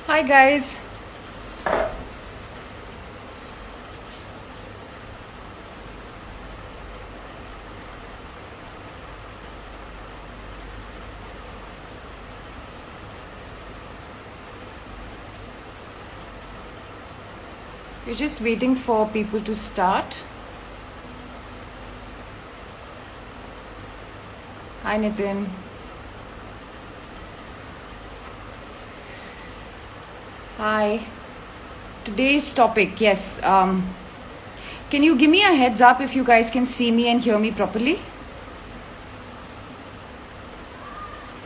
Hi guys. We're just waiting for people to start. Hi Nitin. Hi. Today's topic, yes. Can you give me a heads up if you guys can see me and hear me properly?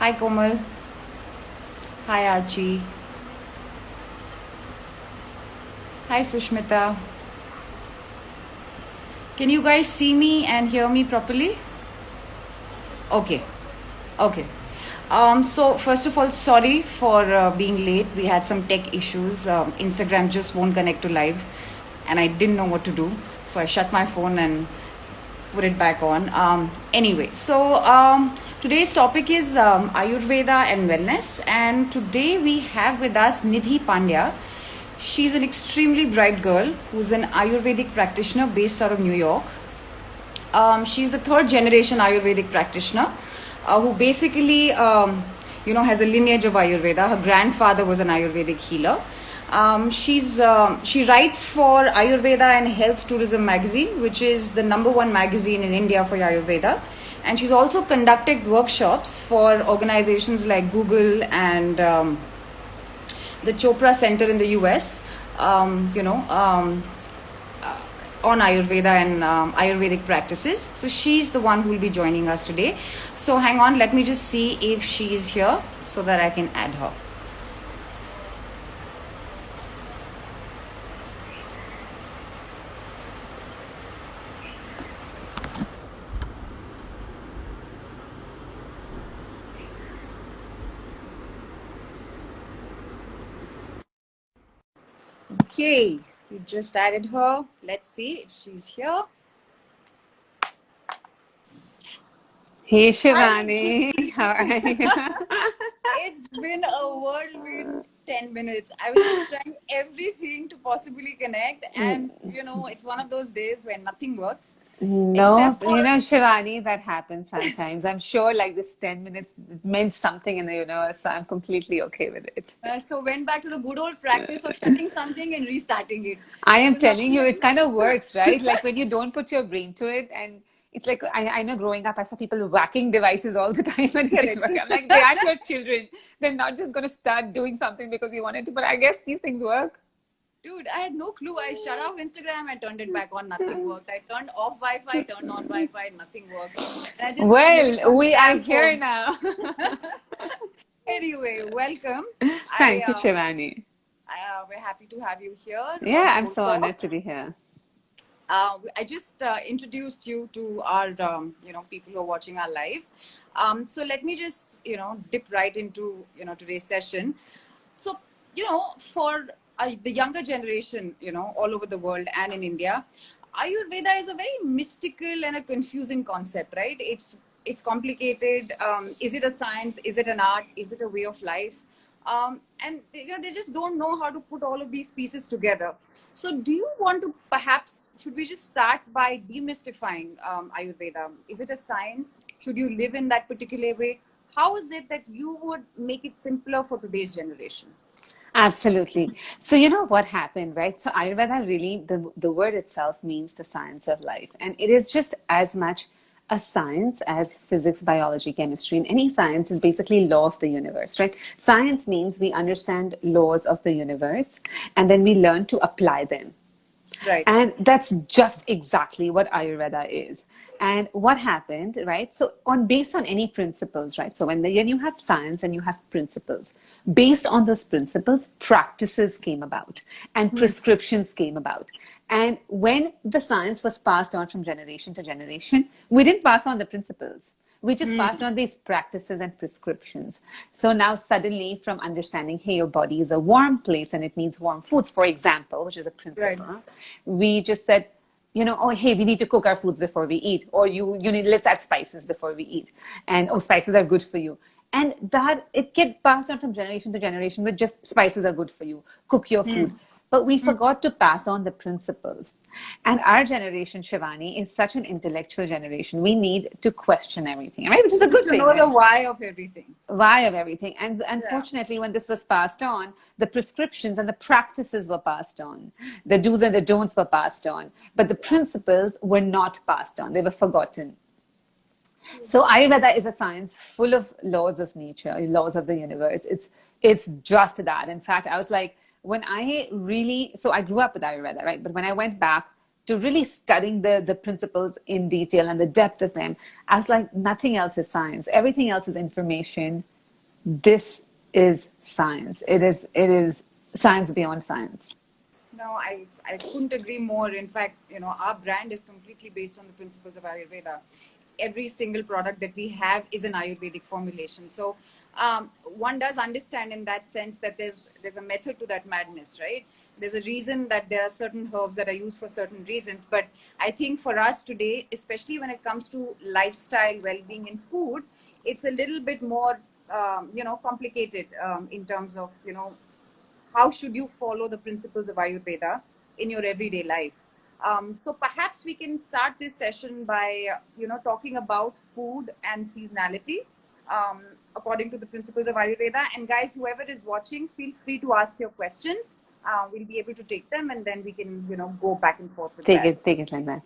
Hi Komal. Hi Archie. Hi Sushmita. Can you guys see me and hear me properly? Okay. Okay. So first of all, sorry for being late. We had some tech issues. Instagram just won't connect to live, and I didn't know what to do. So I shut my phone and put it back on. Anyway, so today's topic is Ayurveda and wellness, and today we have with us Nidhi Pandya. She's an extremely bright girl who's an Ayurvedic practitioner based out of New York. She's the third generation Ayurvedic practitioner who basically, has a lineage of Ayurveda. Her grandfather was an Ayurvedic healer. She writes for Ayurveda and Health Tourism magazine, which is the #1 magazine in India for Ayurveda. And she's also conducted workshops for organizations like Google and the Chopra Center in the US. On Ayurveda and Ayurvedic practices. So she's the one who will be joining us today. So hang on, let me just see if she is here so that I can add her. Okay, we just added her. Let's see if she's here. Hey Shivani, how are you? It's been a whirlwind 10 minutes. I was just trying everything to possibly connect, and it's one of those days where nothing works No, except for. Shivani, that happens sometimes. I'm sure like this 10 minutes meant something in the universe, so I'm completely okay with it. So went back to the good old practice of shutting something and restarting it. I am Because now telling you, it kind of works, right? Like when you don't put your brain to it, and it's like I know growing up, I saw people whacking devices all the time and it didn't correct. work. I'm like, they aren't your children. They're not just going to start doing something because you wanted to, but I guess these things work. Dude, I had no clue. I shut off Instagram, I turned it back on, nothing worked. I turned off Wi-Fi, turned on Wi-Fi, nothing worked. And I just lived Well, on the we are damn here phone. now. Anyway, welcome. I, Thank you, Shivani. we're happy to have you here on Yeah, I'm so honored to SoulTalks. be here. I just introduced you to our, people who are watching our live. So let me just, dip right into, today's session. So, for the younger generation, all over the world and in India, Ayurveda is a very mystical and a confusing concept, right? It's complicated. Is it a science? Is it an art? Is it a way of life? And they just don't know how to put all of these pieces together. So, do you want to perhaps, should we just start by demystifying Ayurveda? Is it a science? Should you live in that particular way? How is it that you would make it simpler for today's generation? Absolutely. So you know what happened, right? So Ayurveda really, the word itself means the science of life. And it is just as much a science as physics, biology, chemistry. And any science is basically law of the universe, right? Science means we understand laws of the universe and then we learn to apply them. Right. And that's just exactly what Ayurveda is. And what happened, right? So based on any principles, right? So when you have science and you have principles, based on those principles, practices came about and prescriptions came about. And when the science was passed on from generation to generation, we didn't pass on the principles. We just passed on these practices and prescriptions. So now suddenly from understanding, hey, your body is a warm place and it needs warm foods, for example, which is a Right. principle, we just said, oh, hey, we need to cook our foods before we eat, or you need, let's add spices before we eat. And, oh, spices are good for you. And that it get passed on from generation to generation with just spices are good for you, cook your food. But we forgot to pass on the principles. And our generation, Shivani, is such an intellectual generation. We need to question everything, right? Which is a good To thing. know the Right? why of everything. Why of everything. And unfortunately, when this was passed on, the prescriptions and the practices were passed on. The do's and the don'ts were passed on. But the principles were not passed on. They were forgotten. So Ayurveda is a science full of laws of nature, laws of the universe. It's just that. In fact, I was like, when I really, so I grew up with Ayurveda, right? But when I went back to really studying the principles in detail and the depth of them, I was like, nothing else is science. Everything else is information. This is science. It is science beyond science. No, I couldn't agree more. In fact, our brand is completely based on the principles of Ayurveda. Every single product that we have is an Ayurvedic formulation. So one does understand in that sense that there's a method to that madness, right? There's a reason that there are certain herbs that are used for certain reasons. But I think for us today, especially when it comes to lifestyle, well-being in food, it's a little bit more, complicated in terms of, how should you follow the principles of Ayurveda in your everyday life. So perhaps we can start this session by, talking about food and seasonality according to the principles of Ayurveda. And guys, whoever is watching, feel free to ask your questions. We'll be able to take them and then we can, go back and forth with that. Take it like that.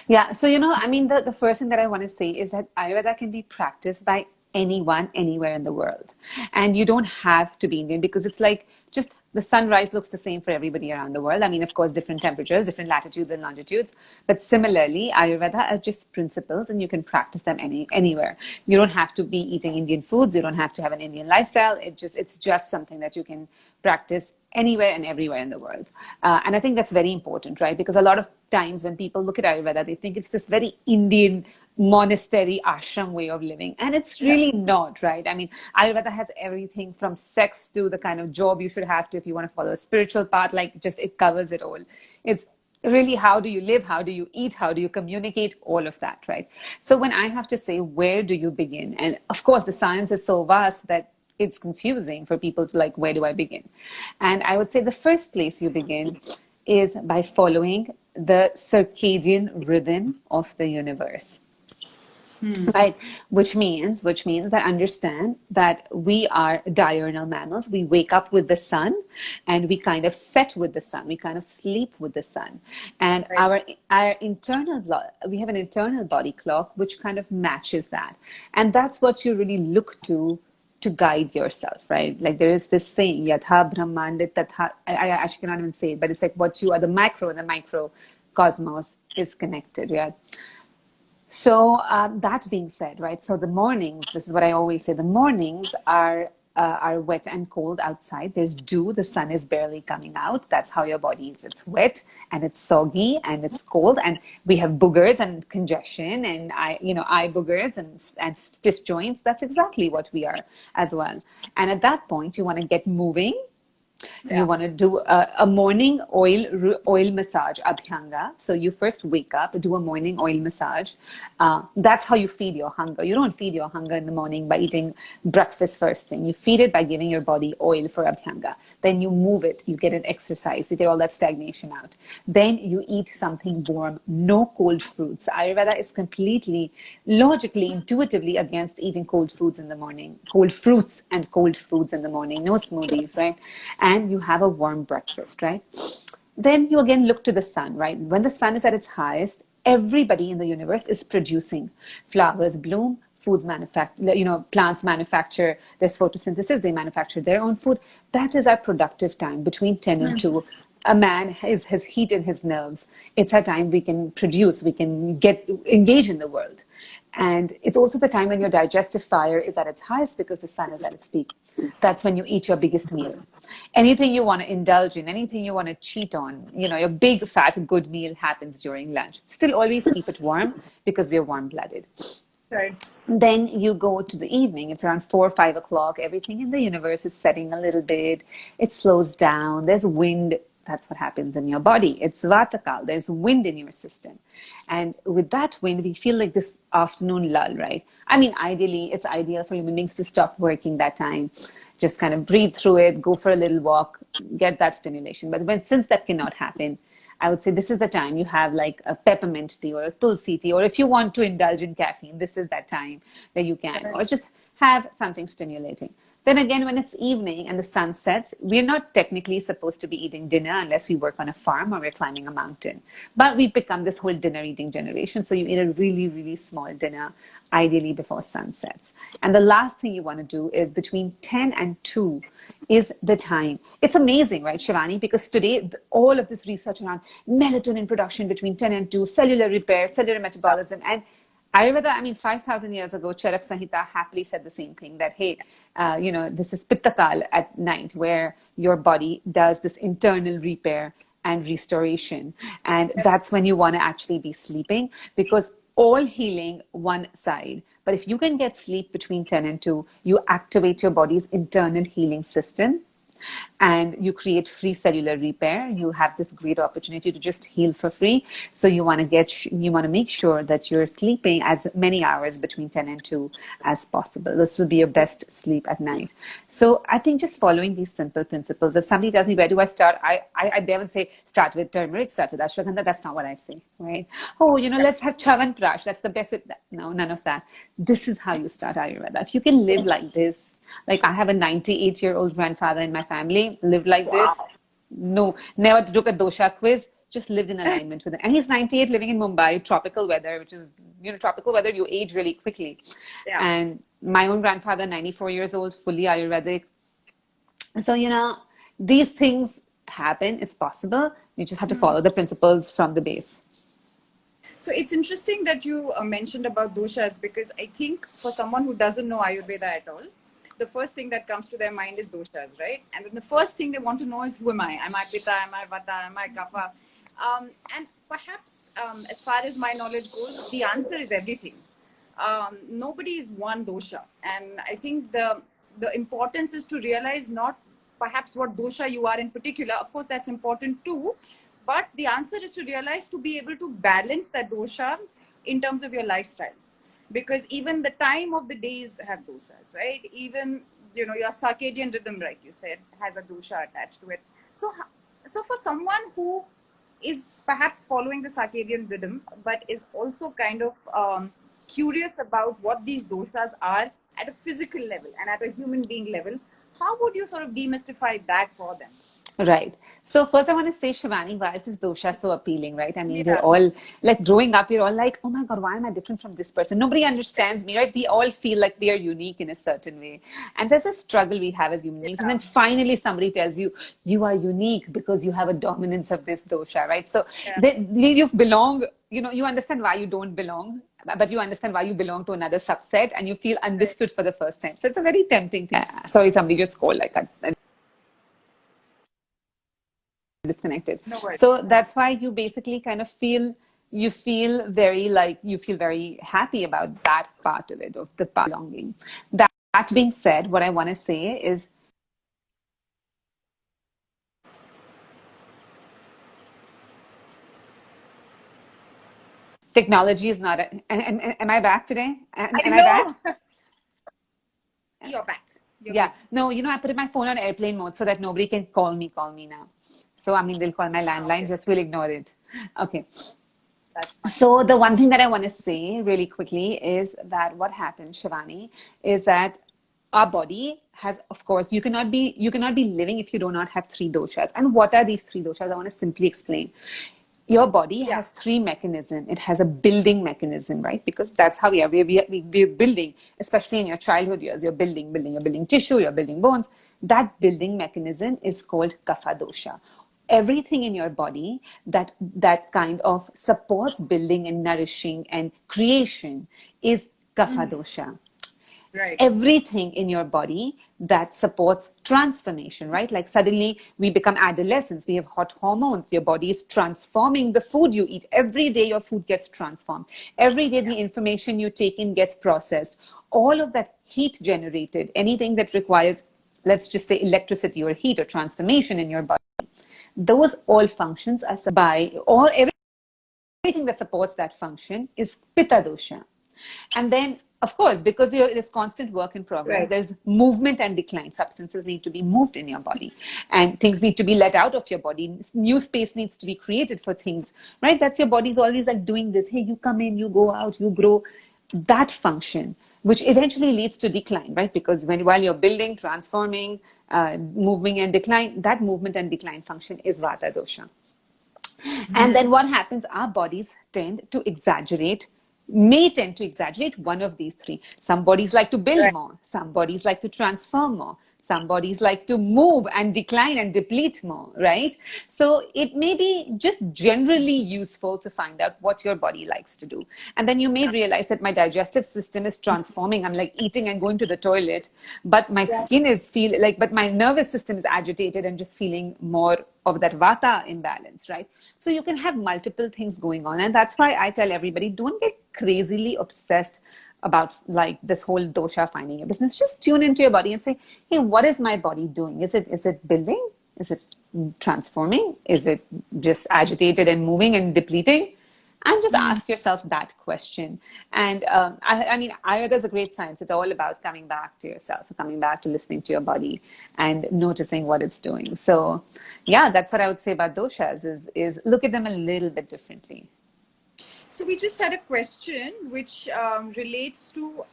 Yeah. So, I mean, the first thing that I want to say is that Ayurveda can be practiced by anyone, anywhere in the world. And you don't have to be Indian, because it's like just the sunrise looks the same for everybody around the world. I mean, of course, different temperatures, different latitudes and longitudes. But similarly, Ayurveda are just principles and you can practice them anywhere. You don't have to be eating Indian foods. You don't have to have an Indian lifestyle. It's just something that you can practice anywhere and everywhere in the world. And I think that's very important, right? Because a lot of times when people look at Ayurveda, they think it's this very Indian monastery ashram way of living, and it's really not, right? I mean, Ayurveda has everything from sex to the kind of job you should have to, if you want to follow a spiritual path, like just it covers it all. It's really, how do you live, how do you eat, how do you communicate, all of that, right? So when I have to say, where do you begin? And of course the science is so vast that it's confusing for people to like, where do I begin? And I would say the first place you begin is by following the circadian rhythm of the universe. Right, which means that understand that we are diurnal mammals. We wake up with the sun, and we kind of set with the sun. We kind of sleep with the sun, and right. our internal we have an internal body clock which kind of matches that, and that's what you really look to guide yourself, right? Like there is this saying, Yatha Brahmanda Tatha. I actually cannot even say it, but it's like what you are. The macro and the microcosmos is connected, yeah. So that being said, right, so the mornings, this is what I always say, the mornings are wet and cold outside. There's dew, the sun is barely coming out. That's how your body is. It's wet and it's soggy and it's cold, and we have boogers and congestion and eye boogers and stiff joints. That's exactly what we are as well. And at that point, you want to get moving. Yeah. You want to do a morning oil massage, abhyanga. So you first wake up, do a morning oil massage. That's how you feed your hunger. You don't feed your hunger in the morning by eating breakfast first thing. You feed it by giving your body oil for abhyanga. Then you move it. You get an exercise. You get all that stagnation out. Then you eat something warm. No cold fruits. Ayurveda is completely, logically, intuitively against eating cold foods in the morning. Cold fruits and cold foods in the morning. No smoothies, right? And you have a warm breakfast, right? Then you again look to the sun, right? When the sun is at its highest, everybody in the universe is producing. Flowers bloom, foods manufacture, plants manufacture, there's photosynthesis, they manufacture their own food. That is our productive time between 10 and 2. A man has heat in his nerves. It's our time we can produce, we can engage in the world. And it's also the time when your digestive fire is at its highest because the sun is at its peak. That's when you eat your biggest meal. Anything you want to indulge in, anything you want to cheat on, your big, fat, good meal happens during lunch. Still always keep it warm because we're warm-blooded. Right. Then you go to the evening. It's around 4 or 5 o'clock. Everything in the universe is setting a little bit. It slows down. There's wind That's what happens in your body. It's Vatakal. There's wind in your system. And with that wind, we feel like this afternoon lull, right? I mean, ideally, it's ideal for human beings to stop working that time. Just kind of breathe through it, go for a little walk, get that stimulation. But since that cannot happen, I would say this is the time you have like a peppermint tea or a tulsi tea, or if you want to indulge in caffeine, this is that time where you can, or just have something stimulating. Then again, when it's evening and the sun sets, we're not technically supposed to be eating dinner unless we work on a farm or we're climbing a mountain. But we become this whole dinner eating generation. So you eat a really, really small dinner, ideally before sunsets. And the last thing you want to do is between 10 and 2 is the time. It's amazing, right, Shivani? Because today, all of this research around melatonin production between 10 and 2, cellular repair, cellular metabolism, and Ayurveda, I mean, 5,000 years ago, Charak Samhita happily said the same thing, that, hey, this is Pittakal at night, where your body does this internal repair and restoration. And that's when you want to actually be sleeping, because all healing one side. But if you can get sleep between 10 and 2, you activate your body's internal healing system, and you create free cellular repair. You have this great opportunity to just heal for free. So you want to make sure that you're sleeping as many hours between 10 and 2 as possible. This will be your best sleep at night. So I think just following these simple principles. If somebody tells me, where do I start? I never say start with turmeric, start with ashwagandha. That's not what I say, right? Oh, let's have chavan prash. That's the best with that. No, none of that. This is how you start Ayurveda. If you can live like this, like I have a 98-year-old grandfather in my family, lived like this. No, never took a dosha quiz, just lived in alignment with it. And he's 98, living in Mumbai, tropical weather, which is, tropical weather, you age really quickly. Yeah. And my own grandfather, 94 years old, fully Ayurvedic. So, these things happen. It's possible. You just have to follow the principles from the base. So it's interesting that you mentioned about doshas, because I think for someone who doesn't know Ayurveda at all, the first thing that comes to their mind is doshas, right? And then the first thing they want to know is, who am I? Am I Pitta? Am I Vata? Am I Kapha? And perhaps, as far as my knowledge goes, the answer is everything. Nobody is one dosha. And I think the importance is to realize not perhaps what dosha you are in particular. Of course, that's important too. But the answer is to realize, to be able to balance that dosha in terms of your lifestyle. Because even the time of the days have doshas, right? Even, your circadian rhythm, right, you said, has a dosha attached to it. So for someone who is perhaps following the circadian rhythm, but is also kind of curious about what these doshas are at a physical level and at a human being level, how would you sort of demystify that for them? Right. So first I want to say, Shivani, why is this dosha so appealing, right? I mean, we're all, like, growing up, we're all like, oh my God, why am I different from this person? Nobody understands me, right? We all feel like we are unique in a certain way. And there's a struggle we have as human beings. And then finally somebody tells you, you are unique because you have a dominance of this dosha, right? So you belong, you understand why you don't belong, but you understand why you belong to another subset, and you feel understood for the first time. So it's a very tempting thing. Sorry, somebody just called, like, disconnected. No worries. So that's why you basically kind of feel very happy about that part of it, of the belonging. That being said, what I want to say is, technology is not am I back today? Am I back? You're back. No, I put my phone on airplane mode so that nobody can call me now. So, I mean, they'll call my landline, just we'll ignore it. Okay. So the one thing that I want to say really quickly is that what happens, Shivani, is that our body has, of course, you cannot be living if you do not have 3 doshas. And what are these 3 doshas? I want to simply explain. Your body has 3 mechanisms. It has a building mechanism, right? Because that's how we are. We're building, especially in your childhood years. You're building. You're building tissue. You're building bones. That building mechanism is called kapha dosha. Everything in your body that kind of supports building and nourishing and creation is kapha dosha. Right. Everything in your body that supports transformation, right? Like suddenly we become adolescents, we have hot hormones, your body is transforming the food you eat. Every day your food gets transformed. Every day the information you take in gets processed. All of that heat generated, anything that requires, let's just say, electricity or heat or transformation in your body, those all functions are by, or everything that supports that function is Pitta dosha. And then, of course, because there's constant work in progress, Right. there's movement and decline. Substances need to be moved in your body, and things need to be let out of your body. New space needs to be created for things, right? That's your body's always like doing this. Hey, you come in, you go out, you grow. That function, which eventually leads to decline, right? Because while you're building, transforming, moving and decline, that movement and decline function is Vata dosha. And then what happens? Our bodies may tend to exaggerate one of these three. Some bodies like to build Right. more. Some bodies like to transform more. Some bodies like to move and decline and deplete more, right? So it may be just generally useful to find out what your body likes to do. And then you may realize that my digestive system is transforming. I'm like eating and going to the toilet, but my skin is but my nervous system is agitated and just feeling more of that vata imbalance, right? So you can have multiple things going on. And that's why I tell everybody, don't get crazily obsessed about like this whole dosha finding your business. Just tune into your body and say, hey, what is my body doing? Is it building? Is it transforming? Is it just agitated and moving and depleting? And just ask yourself that question. And I mean, Ayurveda is a great science. It's all about coming back to yourself, coming back to listening to your body and noticing what it's doing. So yeah, that's what I would say about doshas is look at them a little bit differently. So we just had a question which relates to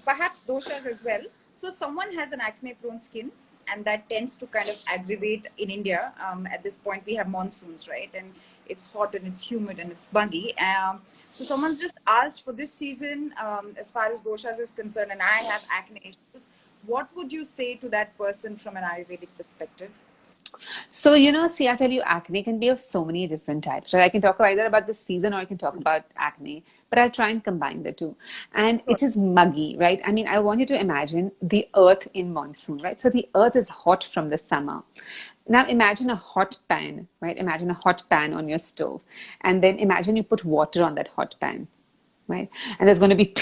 perhaps doshas as well. So someone has an acne-prone skin, and that tends to kind of aggravate in India. At this point, we have monsoons, right? And it's hot and it's humid and it's buggy. So someone's just asked for this season, as far as doshas is concerned, and I have acne issues. What would you say to that person from an Ayurvedic perspective? So, see, I tell you, acne can be of so many different types. Right? I can talk either about the season or I can talk about acne, but I'll try and combine the two. And it is muggy, right? I mean, I want you to imagine the earth in monsoon, right? So the earth is hot from the summer. Now imagine a hot pan, right? Imagine a hot pan on your stove. And then imagine you put water on that hot pan, right? And there's going to be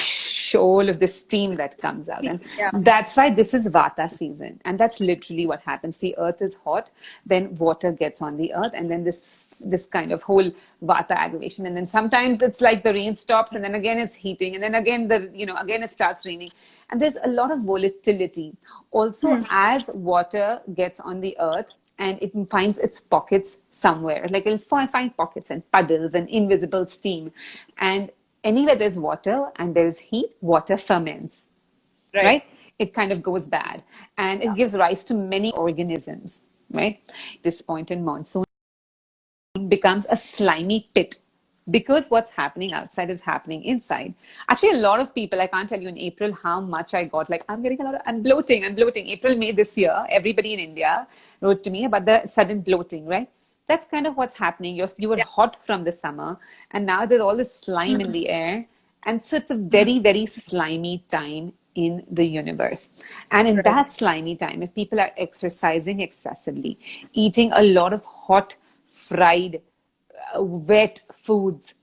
all of the steam that comes out. And that's why this is Vata season. And that's literally what happens. The earth is hot, then water gets on the earth, and then this kind of whole Vata aggravation. And then sometimes it's like the rain stops, and then again it's heating, and then again again it starts raining. And there's a lot of volatility. Also, as water gets on the earth, and it finds its pockets somewhere, like it'll find pockets and puddles and invisible steam. And anywhere there's water and there's heat, water ferments, right? It kind of goes bad, and it gives rise to many organisms, right? This point in monsoon becomes a slimy pit because what's happening outside is happening inside. Actually, a lot of people, I can't tell you in April how much I got, like I'm bloating. April, May this year, everybody in India wrote to me about the sudden bloating, right? That's kind of what's happening. You were hot from the summer, and now there's all this slime in the air. And so it's a very, very slimy time in the universe. And in that slimy time, if people are exercising excessively, eating a lot of hot, fried, wet foods,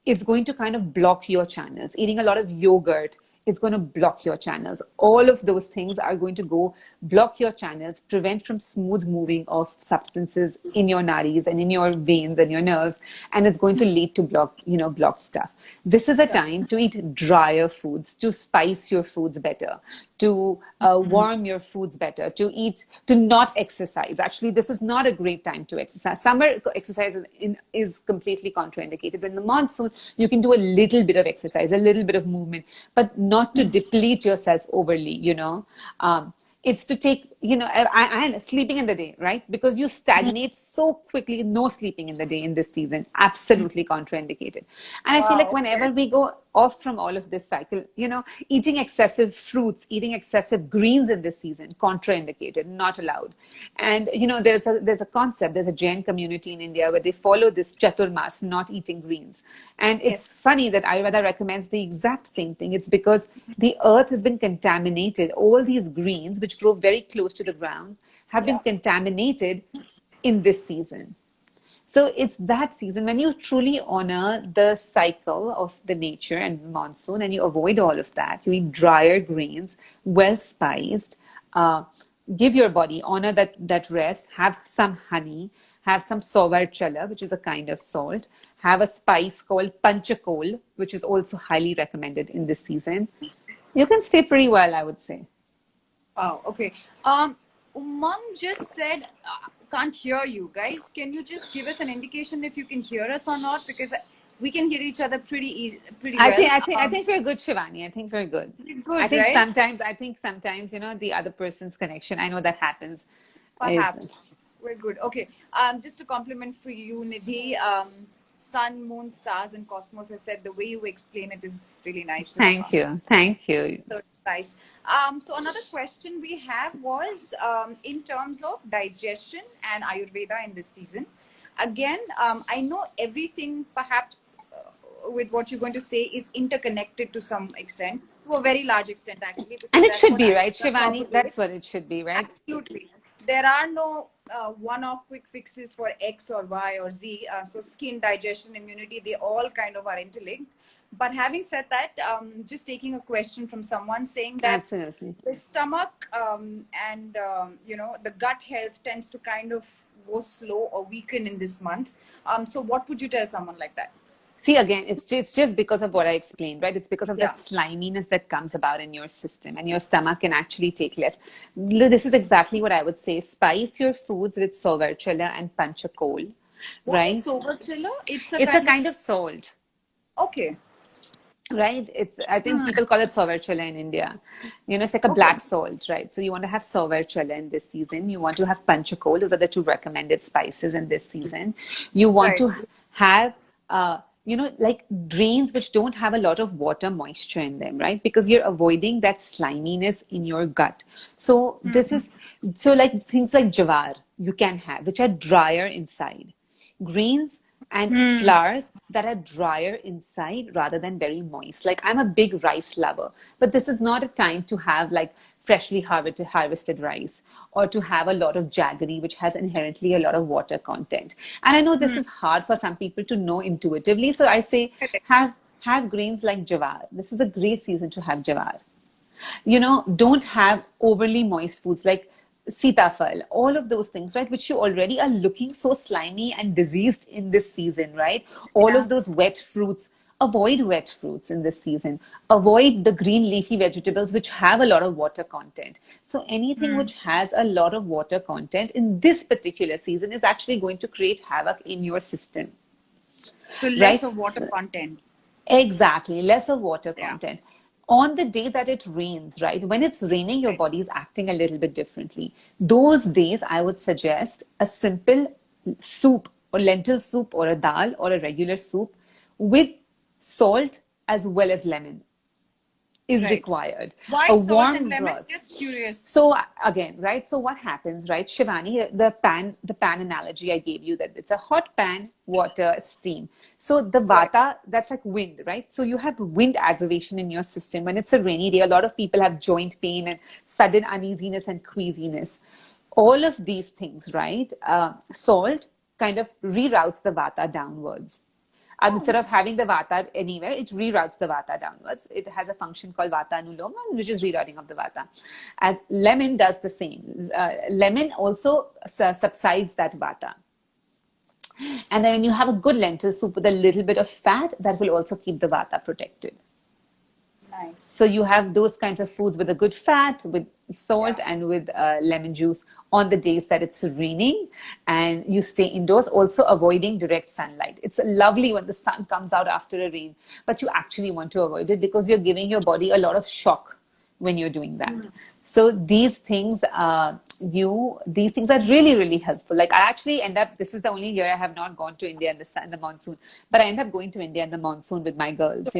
it's going to kind of block your channels. Eating a lot of yogurt, it's going to block your channels. All of those things are going to go block your channels, prevent from smooth moving of substances in your nadis and in your veins and your nerves, and it's going to lead to blocked stuff. This is a time to eat drier foods, to spice your foods better, to warm your foods better, to not exercise. Actually, this is not a great time to exercise. Summer exercise is completely contraindicated. In the monsoon, you can do a little bit of exercise, a little bit of movement, but not to deplete yourself overly, it's to take, and sleeping in the day, right? Because you stagnate so quickly. No sleeping in the day in this season, absolutely contraindicated. And I feel like whenever we go off from all of this cycle, eating excessive fruits, eating excessive greens in this season, contraindicated, not allowed. And, there's a concept, there's a Jain community in India where they follow this Chaturmas, not eating greens. And it's funny that Ayurveda recommends the exact same thing. It's because the earth has been contaminated. All these greens, which grow very close to the ground, have been contaminated in this season. So it's that season when you truly honor the cycle of the nature and monsoon, and you avoid all of that. You eat drier grains, well spiced, give your body, honor that rest, have some honey, have some sovarchala, which is a kind of salt, have a spice called panchakol, which is also highly recommended in this season. You can stay pretty well, I would say. Wow. Okay. Umang just said, can't hear you guys. Can you just give us an indication if you can hear us or not? Because we can hear each other pretty I well. think I think we're good, Shivani. I think we're good. Good, I think right? sometimes, the other person's connection. I know that happens. Is Perhaps. We're good. Okay. Just a compliment for you, Nidhi. Sun, moon, stars, and cosmos has said the way you explain it is really nice. Thank you, thank you. So nice. So another question we have was in terms of digestion and Ayurveda in this season. Again, I know everything perhaps with what you're going to say is interconnected to some extent, to a very large extent actually. And Because it that's should what be, right, Ayurveda Shivani? propagates. That's what it should be, right? Absolutely. There are no one-off quick fixes for X or Y or Z. So skin, digestion, immunity, they all kind of are interlinked. But having said that, just taking a question from someone saying that Absolutely. the stomach and the gut health tends to kind of go slow or weaken in this month. So what would you tell someone like that? See, again, it's just because of what I explained, right? It's because of Yeah. that sliminess that comes about in your system, and your stomach can actually take less. This is exactly what I would say. Spice your foods with sovarchala and panchakol, What right? is sovarchala? It's a kind of salt. Okay. Right? I think people call it sovarchala in India. It's like a black salt, right? So you want to have sovarchala in this season. You want to have panchakol. Those are the two recommended spices in this season. You want to have, like drains which don't have a lot of water moisture in them, right? Because you're avoiding that sliminess in your gut. So like things like jawar you can have, which are drier inside. Grains and flours that are drier inside rather than very moist. Like, I'm a big rice lover, but this is not a time to have like freshly harvested rice, or to have a lot of jaggery, which has inherently a lot of water content. And I know this is hard for some people to know intuitively. So I say have grains like jawar. This is a great season to have jawar. Don't have overly moist foods like sitafal, all of those things, right, which you already are looking so slimy and diseased in this season, right? All of those wet fruits. Avoid wet fruits in this season. Avoid the green leafy vegetables which have a lot of water content. So anything which has a lot of water content in this particular season is actually going to create havoc in your system. So less of water content. Exactly, less of water content. On the day that it rains, right? When it's raining, your body is acting a little bit differently. Those days, I would suggest a simple soup, or lentil soup, or a dal, or a regular soup with salt as well as lemon is required. Why a salt warm and lemon? broth. Just curious. So again, right? So what happens, right, Shivani? The pan analogy I gave you, that it's a hot pan, water, steam. So the vata, that's like wind, right? So you have wind aggravation in your system. When it's a rainy day, a lot of people have joint pain and sudden uneasiness and queasiness. All of these things, right? Salt kind of reroutes the vata downwards. And instead of having the vata anywhere, it reroutes the vata downwards. It has a function called vata anuloma, which is rerouting of the vata. As lemon does the same. Lemon also subsides that vata. And then when you have a good lentil soup with a little bit of fat, that will also keep the vata protected. Nice. So you have those kinds of foods with a good fat, with salt, and with lemon juice on the days that it's raining, and you stay indoors, also avoiding direct sunlight. It's lovely when the sun comes out after a rain, but you actually want to avoid it because you're giving your body a lot of shock when you're doing that. So these things are really, really helpful. Like, I actually end up, this is the only year I have not gone to India in the monsoon, but I end up going to India in the monsoon with my girls,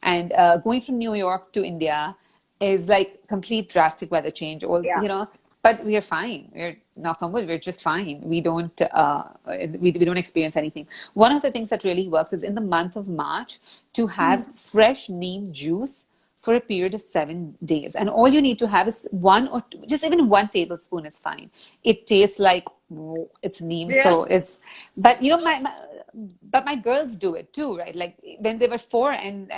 and going from New York to India is like complete drastic weather change, but we are fine. We're, knock on wood, we're just fine. We don't experience anything. One of the things that really works is in the month of March to have fresh neem juice for a period of 7 days. And all you need to have is one or two, just even 1 tablespoon is fine. It tastes like it's neem. Yeah. So it's, but but my girls do it too, right? Like when they were 4 and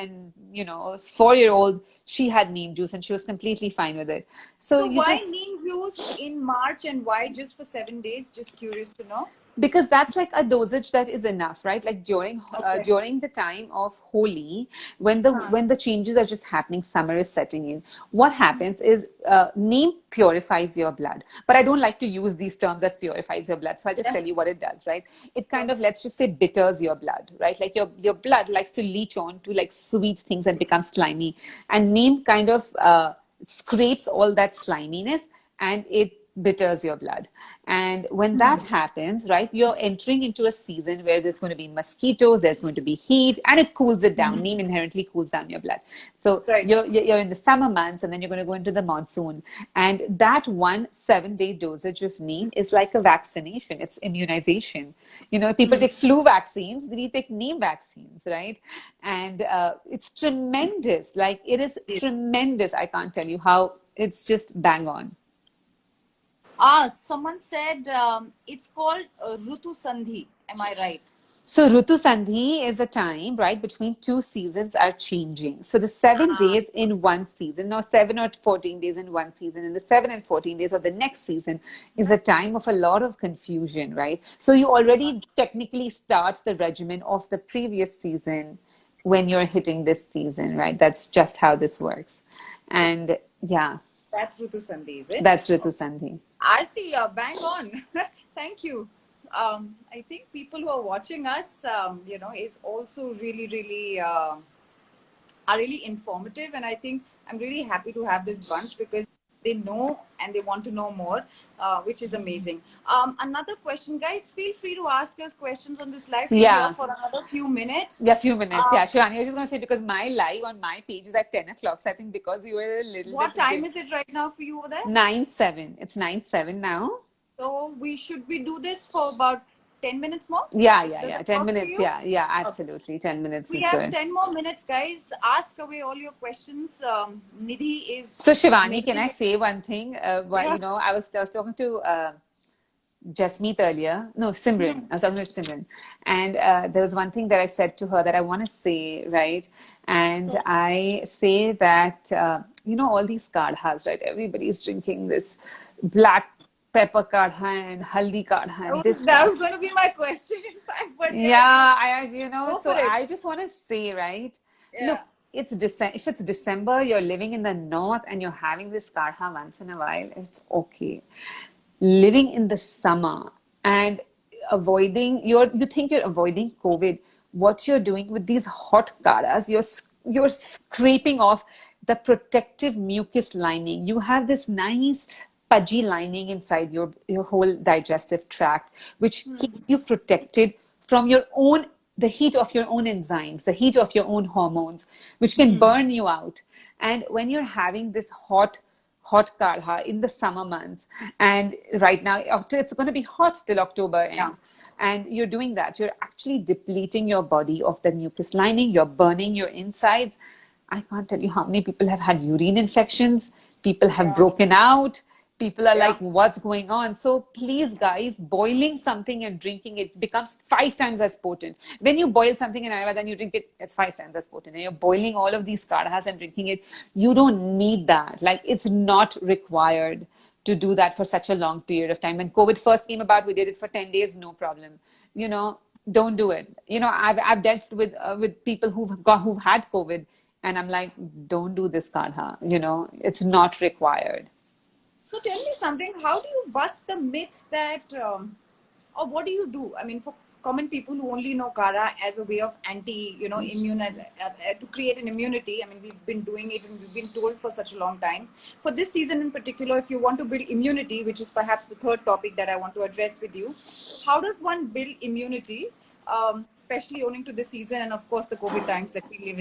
4-year-old, she had neem juice and she was completely fine with it. So why neem juice in March and why just for 7 days? Just curious to know. Because that's like a dosage that is enough, right? Like Okay. during the time of Holi, when the changes are just happening, summer is setting in, what happens is neem purifies your blood. But I don't like to use these terms as purifies your blood, so I'll just Yeah. tell you what it does, right? It kind Sure. of, let's just say, bitters your blood, right? Like your blood likes to leach on to like sweet things and become slimy, and neem kind of scrapes all that sliminess, and it bitters your blood. And when that happens, right, you're entering into a season where there's going to be mosquitoes, there's going to be heat, and it cools it down. Neem inherently cools down your blood. So Right. you're in the summer months, and then you're going to go into the monsoon. And that 1 7-day dosage of neem is like a vaccination. It's immunization. You know, people take flu vaccines, we take neem vaccines, right? And it's tremendous. Like, it is tremendous. I can't tell you how. It's just bang on. Someone said it's called Rutu Sandhi. Am I right? So Rutu Sandhi is a time, right, between two seasons are changing. So the 7 days in one season, now 7 or 14 days in one season, and the 7 and 14 days of the next season is a time of a lot of confusion, right? So you already technically start the regimen of the previous season when you're hitting this season, right? That's just how this works. And yeah, That's Rutu Sandhi, is it? that's Ritu Sandhi. Aarti, bang on. Thank you. I think people who are watching us, is also are really informative, and I think I'm really happy to have this bunch because they know and they want to know more, which is amazing. Another question, guys, feel free to ask us questions on this live. We're here Yeah. for another few minutes. Yeah, few minutes. Um, Yeah, Shivani, I was just going to say, because my live on my page is at 10 o'clock. So I think because you were a little what bit time is it right now for you over there? 9-7. It's 9-7 now. So we do this for about 10 minutes more? Does Yeah. it 10 work for minutes. you? Yeah, Okay. absolutely. 10 minutes We is have good. 10 more minutes, guys. Ask away all your questions. Nidhi is So Shivani, can making I it. say one thing? Yeah. I was talking to Jasmeet earlier. No, Simran. I was talking to Simran. And there was one thing that I said to her that I want to say, right? And I say that, all these kadhas, right? Everybody's drinking this black pepper kadha and haldi kadha and this That kadha. was going to be my question, in fact. But yeah, Yeah, go so for it. I just want to say, right? Look, Yeah. it's December. If it's December, you're living in the north and you're having this kadha once in a while, it's okay. Living in the summer and you think you're avoiding COVID. What you're doing with these hot kadhas, you're scraping off the protective mucus lining. You have this nice pudgy lining inside your whole digestive tract, which keeps you protected from the heat of your own enzymes, the heat of your own hormones, which can burn you out. And when you're having this hot kadha in the summer months, and right now it's going to be hot till October Yeah. end, and you're doing that, you're actually depleting your body of the mucus lining, you're burning your insides. I can't tell you how many people have had urine infections, people have Yeah. broken out, people are Yeah. like, what's going on? So please, guys, boiling something and drinking it becomes 5 times as potent. When you boil something in Ayurveda and you drink it, it's 5 times as potent. And you're boiling all of these kadhas and drinking it, you don't need that. Like, it's not required to do that for such a long period of time. When COVID first came about, we did it for 10 days, no problem. Don't do it. I've dealt with people who've had COVID, and I'm like, don't do this kadha. It's not required. So tell me something. How do you bust the myth that, or what do you do? I mean, for common people who only know Kara as a way of immune, to create an immunity. I mean, we've been doing it and we've been told for such a long time. For this season in particular, if you want to build immunity, which is perhaps the third topic that I want to address with you, how does one build immunity, especially owing to the season and of course the COVID times that we live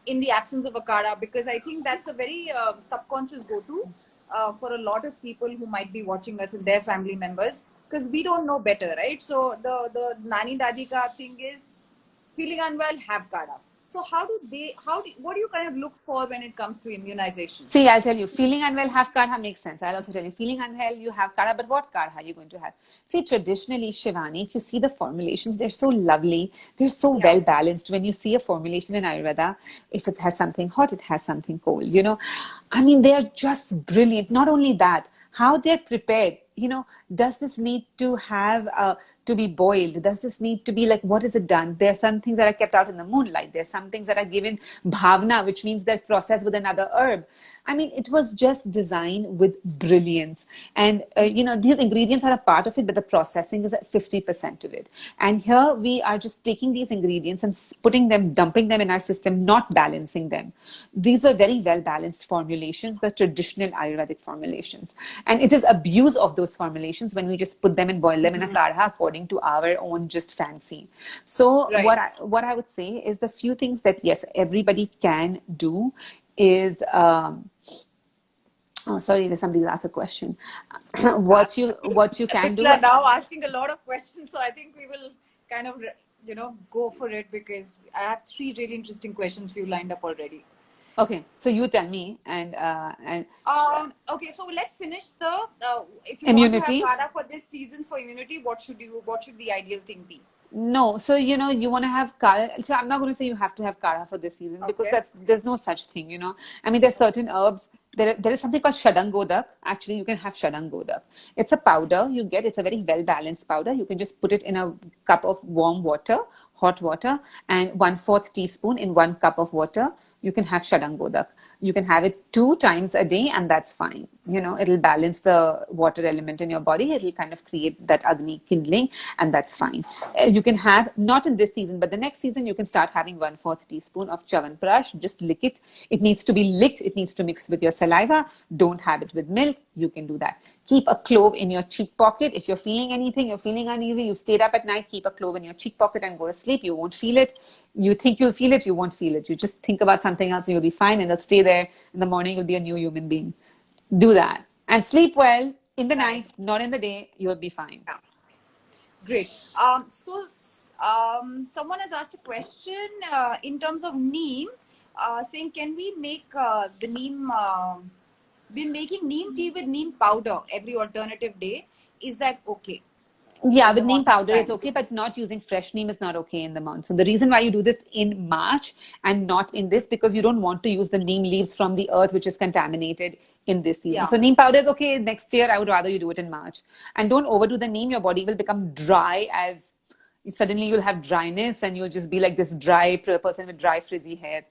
in the absence of a Kara? Because I think that's a very subconscious go-to for a lot of people who might be watching us and their family members, because we don't know better, right? So the nani dadi ka thing is feeling unwell, have kada. So what do you kind of look for when it comes to immunization? See, I'll tell you, feeling unwell, have kadha makes sense. I'll also tell you, feeling unwell, you have kadha, but what kadha are you going to have? See, traditionally, Shivani, if you see the formulations, they're so lovely. They're so Yeah. well balanced. When you see a formulation in Ayurveda, if it has something hot, it has something cold. I mean, they're just brilliant. Not only that, how they're prepared. does this need to have to be boiled? Does this need to be like, what is it done? There are some things that are kept out in the moonlight. There's some things that are given bhavna, which means they're processed with another herb. I mean, it was just designed with brilliance. And, these ingredients are a part of it, but the processing is at 50% of it. And here we are just taking these ingredients and dumping them in our system, not balancing them. These were very well balanced formulations, the traditional Ayurvedic formulations. And it is abuse of those formulations when we just put them and boil them in a kadha according to our own just fancy. So Right. what I would say is the few things that, yes, everybody can do is, oh, sorry, somebody's asked a question. What you can People do. are now asking a lot of questions, so I think we will kind of, go for it, because I have 3 really interesting questions for you lined up already. Okay, so you tell me, and Okay, so let's finish the. If you want to have immunity. Kara for this season's for immunity, what should the ideal thing be? No, so you want to have kara. So I'm not going to say you have to have kara for this season, because Okay. there's no such thing. I mean, there's certain herbs. There is something called shadangodak. Actually, you can have shadangodak. It's a powder you get. It's a very well balanced powder. You can just put it in a cup of warm water, hot water, and 1/4 teaspoon in 1 cup of water. You can have shadangodak. You can have it 2 times a day, and that's fine. It'll balance the water element in your body. It'll kind of create that Agni kindling, and that's fine. You can have, not in this season, but the next season, you can start having 1/4 teaspoon of Chyawanprash. Just lick it. It needs to be licked. It needs to mix with your saliva. Don't have it with milk. You can do that. Keep a clove in your cheek pocket. If you're feeling anything, you're feeling uneasy, you've stayed up at night, keep a clove in your cheek pocket and go to sleep. You won't feel it. You think you'll feel it, you won't feel it. You just think about something else and you'll be fine, and it'll stay there. In the morning, you'll be a new human being. Do that. And sleep well in the night, Nice. not in the day. You'll be fine. Yeah. Great. Someone has asked a question in terms of neem, saying, can we make the neem? Been making neem tea with neem powder every alternative day. Is that okay Yeah, in the with neem morning powder is time? okay, but not using fresh neem is not okay in the monsoon. The reason why you do this in March and not in this, because you don't want to use the neem leaves from the earth, which is contaminated in this season. Yeah. So neem powder is okay next year. I would rather you do it in March. And don't overdo the neem. Your body will become dry, as suddenly you'll have dryness and you'll just be like this dry person with dry frizzy hair.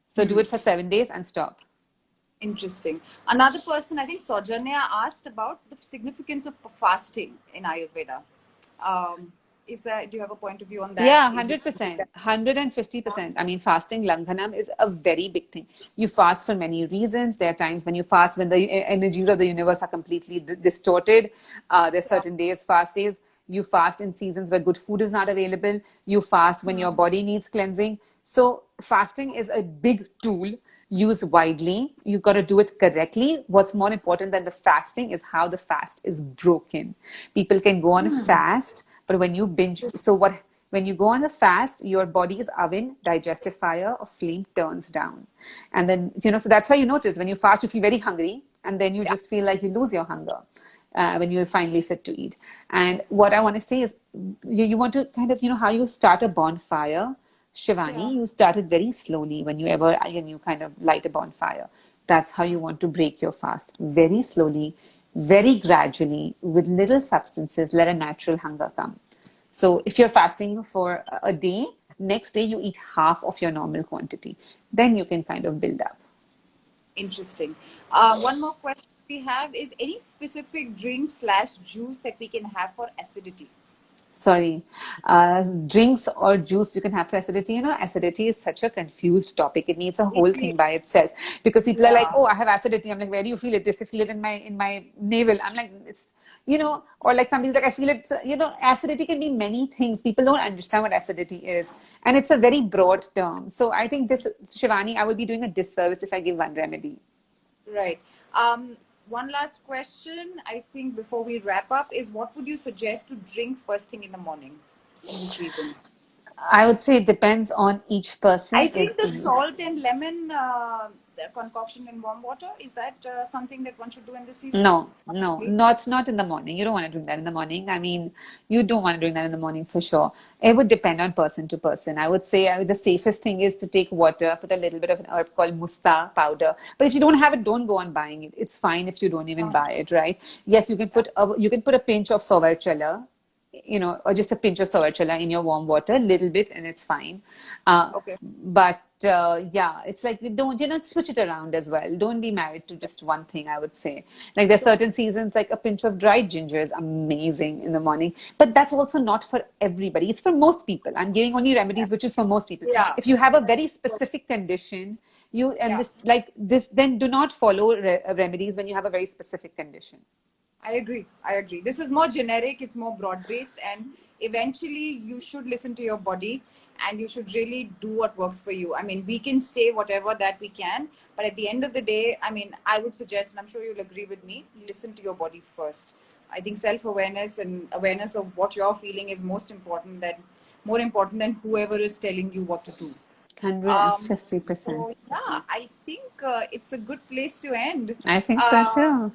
So do it for 7 days and stop. Interesting. Another person, I think Sojanya, asked about the significance of fasting in Ayurveda. Do you have a point of view on that? Yeah, Is it 100%, 150%. I mean, fasting, langhanam, is a very big thing. You fast for many reasons. There are times when you fast when the energies of the universe are completely distorted. There's certain days, fast days. You fast in seasons where good food is not available. You fast when your body needs cleansing. So fasting is a big tool used widely. You've got to do it correctly. What's more important than the fasting is how the fast is broken. People can go on a fast, but when you binge, when you go on a fast, your body's oven, digestive fire or flame turns down. And then, so that's why you notice when you fast, you feel very hungry, and then you just feel like you lose your hunger when you finally sit to eat. And what I want to say is, you want to kind of, how you start a bonfire. Shivani, you start it very slowly when you kind of light a bonfire. That's how you want to break your fast. Very slowly, very gradually, with little substances, let a natural hunger come. So if you're fasting for a day, next day you eat half of your normal quantity. Then you can kind of build up. Interesting. One more question we have is, any specific drink/juice that we can have for acidity? Sorry, drinks or juice you can have for acidity. Acidity is such a confused topic. It needs a whole thing by itself, because people are like, oh, I have acidity. I'm like, where do you feel it? This, I feel it in my navel. I'm like, it's, or like somebody's like, I feel it. Acidity can be many things. People don't understand what acidity is. And it's a very broad term. So I think Shivani, I would be doing a disservice if I give one remedy. Right. One last question, I think, before we wrap up, is what would you suggest to drink first thing in the morning in this season? I would say it depends on each person. I think the salt and lemon the concoction in warm water? Is that something that one should do in this season? No, no, not in the morning. You don't want to do that in the morning. I mean, you don't want to do that in the morning for sure. It would depend on person to person. I would say the safest thing is to take water, put a little bit of an herb called musta powder. But if you don't have it, don't go on buying it. It's fine if you don't even buy it, right? Yes, you can put a pinch of sovarchala, or just a pinch of sovarchala in your warm water, a little bit, and it's fine. Okay. But yeah, it's like don't switch it around as well. Don't be married to just one thing, I would say. Like there's certain seasons, like a pinch of dried ginger is amazing in the morning, but that's also not for everybody. It's for most people. I'm giving only remedies which is for most people. Yeah. If you have a very specific condition, like this, then do not follow remedies when you have a very specific condition. I agree. This is more generic, it's more broad-based, and eventually you should listen to your body and you should really do what works for you. I mean, we can say whatever that we can, but at the end of the day, I mean, I would suggest, and I'm sure you'll agree with me, listen to your body first. I think self-awareness and awareness of what you're feeling is more important than whoever is telling you what to do. 150%. So, yeah, I think it's a good place to end. I think so too.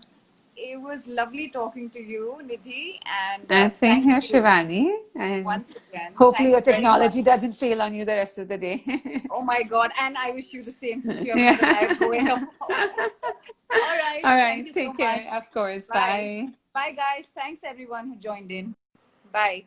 It was lovely talking to you, Nidhi, and same here, thank you Shivani. And once again. hopefully your Thank you very technology much. doesn't fail on you the rest of the day. Oh my God! And I wish you the same since you have another life going on. All right. All right. Thank you Take so care. much. Of course. Bye. Bye. Bye, guys. Thanks everyone who joined in. Bye.